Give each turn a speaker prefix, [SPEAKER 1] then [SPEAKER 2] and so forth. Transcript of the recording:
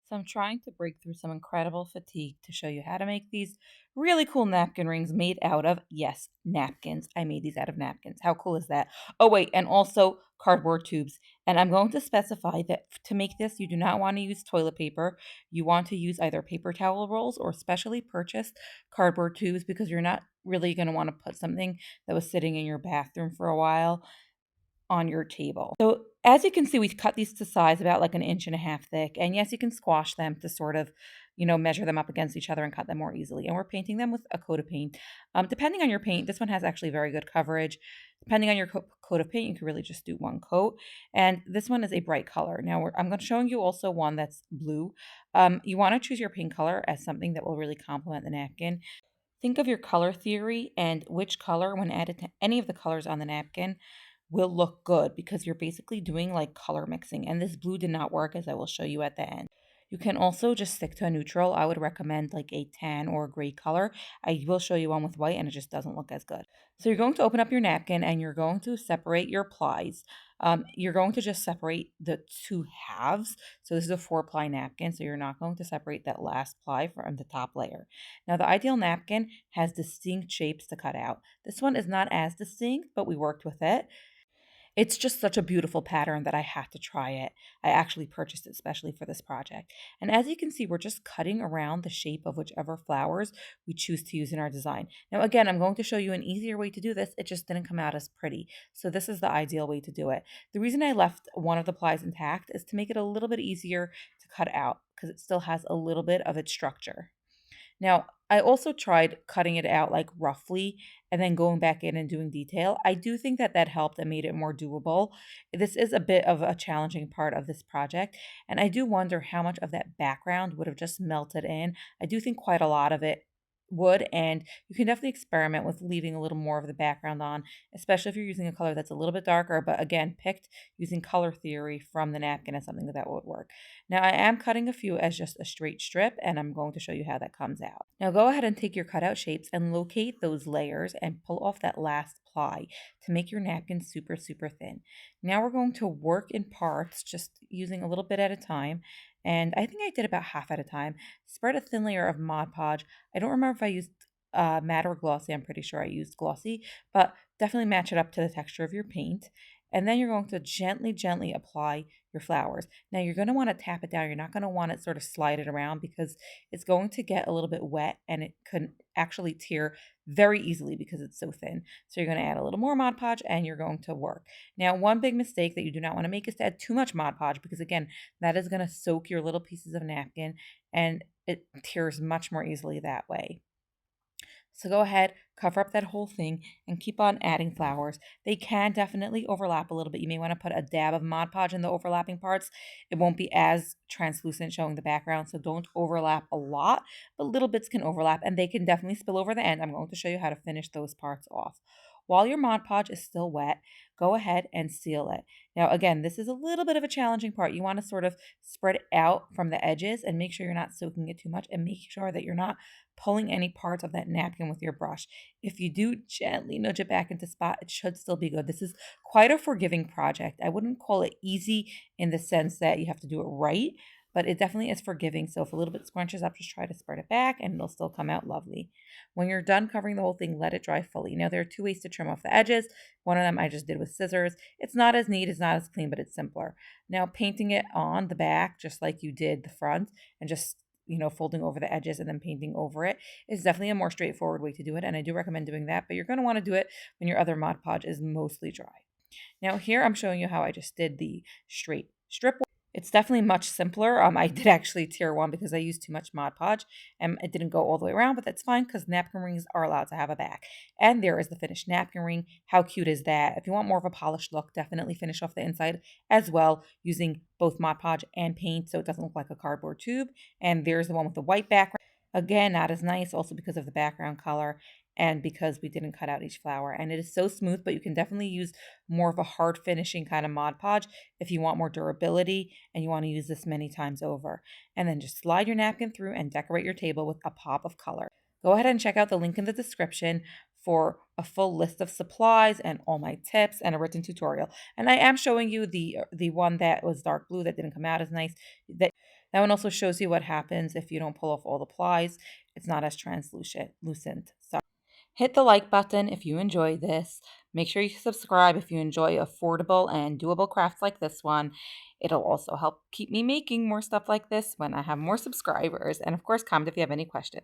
[SPEAKER 1] So I'm trying to break through some incredible fatigue to show you how to make these really cool napkin rings made out of, yes, napkins. I made these out of napkins. How cool is that? Oh, wait, and also cardboard tubes. And I'm going to specify that to make this, you do not want to use toilet paper. You want to use either paper towel rolls or specially purchased cardboard tubes because you're not really going to want to put something that was sitting in your bathroom for a while on your table. So as you can see, we cut these to size about like an inch and a half thick. And yes, you can squash them to sort of, measure them up against each other and cut them more easily. And we're painting them with a coat of paint. Depending on your paint, this one has actually very good coverage. Depending on your coat of paint, you can really just do one coat. And this one is a bright color. Now I'm going to showing you also one that's blue. You want to choose your paint color as something that will really complement the napkin. Think of your color theory and which color, when added to any of the colors on the napkin, will look good because you're basically doing like color mixing. And this blue did not work, as I will show you at the end. You can also just stick to a neutral. I would recommend like a tan or a gray color. I will show you one with white and it just doesn't look as good. So you're going to open up your napkin and you're going to separate your plies. You're going to just separate the two halves. So this is a 4-ply napkin, so you're not going to separate that last ply from the top layer. Now the ideal napkin has distinct shapes to cut out. This one is not as distinct, but we worked with it. It's just such a beautiful pattern that I had to try it. I actually purchased it especially for this project. And as you can see, we're just cutting around the shape of whichever flowers we choose to use in our design. Now, again, I'm going to show you an easier way to do this. It just didn't come out as pretty. So this is the ideal way to do it. The reason I left one of the plies intact is to make it a little bit easier to cut out because it still has a little bit of its structure. Now, I also tried cutting it out like roughly and then going back in and doing detail. I do think that that helped and made it more doable. This is a bit of a challenging part of this project, and I do wonder how much of that background would have just melted in. I do think quite a lot of it would, and you can definitely experiment with leaving a little more of the background on, especially if you're using a color that's a little bit darker, but again, picked using color theory from the napkin as something that would work. Now I am cutting a few as just a straight strip, and I'm going to show you how that comes out. Now go ahead and take your cutout shapes and locate those layers and pull off that last ply to make your napkin super, super thin. Now we're going to work in parts, just using a little bit at a time. And I think I did about half at a time. Spread a thin layer of Mod Podge. I don't remember if I used matte or glossy. I'm pretty sure I used glossy, but definitely match it up to the texture of your paint. And then you're going to gently, gently apply your flowers. Now you're going to want to tap it down. You're not going to want to sort of slide it around because it's going to get a little bit wet and it could actually tear very easily because it's so thin. So you're going to add a little more Mod Podge and you're going to work. Now, one big mistake that you do not want to make is to add too much Mod Podge because again, that is going to soak your little pieces of napkin and it tears much more easily that way. So go ahead, cover up that whole thing, and keep on adding flowers. They can definitely overlap a little bit. You may want to put a dab of Mod Podge in the overlapping parts. It won't be as translucent showing the background, so don't overlap a lot, but little bits can overlap, and they can definitely spill over the end. I'm going to show you how to finish those parts off. While your Mod Podge is still wet, go ahead and seal it. Now, again, this is a little bit of a challenging part. You want to sort of spread it out from the edges and make sure you're not soaking it too much and make sure that you're not pulling any parts of that napkin with your brush. If you do gently nudge it back into spot, it should still be good. This is quite a forgiving project. I wouldn't call it easy in the sense that you have to do it right, but it definitely is forgiving. So if a little bit scrunches up, just try to spread it back and it'll still come out lovely. When you're done covering the whole thing, let it dry fully. Now there are two ways to trim off the edges. One of them I just did with scissors. It's not as neat, it's not as clean, but it's simpler. Now painting it on the back, just like you did the front, and just folding over the edges and then painting over it is definitely a more straightforward way to do it. And I do recommend doing that, but you're going to want to do it when your other Mod Podge is mostly dry. Now here I'm showing you how I just did the straight strip. It's definitely much simpler. I did actually tier one because I used too much Mod Podge and it didn't go all the way around, but that's fine because napkin rings are allowed to have a back. And there is the finished napkin ring. How cute is that? If you want more of a polished look, definitely finish off the inside as well using both Mod Podge and paint so it doesn't look like a cardboard tube. And there's the one with the white background. Again, not as nice also because of the background color and because we didn't cut out each flower. And it is so smooth, but you can definitely use more of a hard finishing kind of Mod Podge if you want more durability and you want to use this many times over. And then just slide your napkin through and decorate your table with a pop of color. Go ahead and check out the link in the description for a full list of supplies and all my tips and a written tutorial. And I am showing you the one that was dark blue that didn't come out as nice. That That one also shows you what happens if you don't pull off all the plies. It's not as translucent. So hit the like button if you enjoy this. Make sure you subscribe if you enjoy affordable and doable crafts like this one. It'll also help keep me making more stuff like this when I have more subscribers. And of course, comment if you have any questions.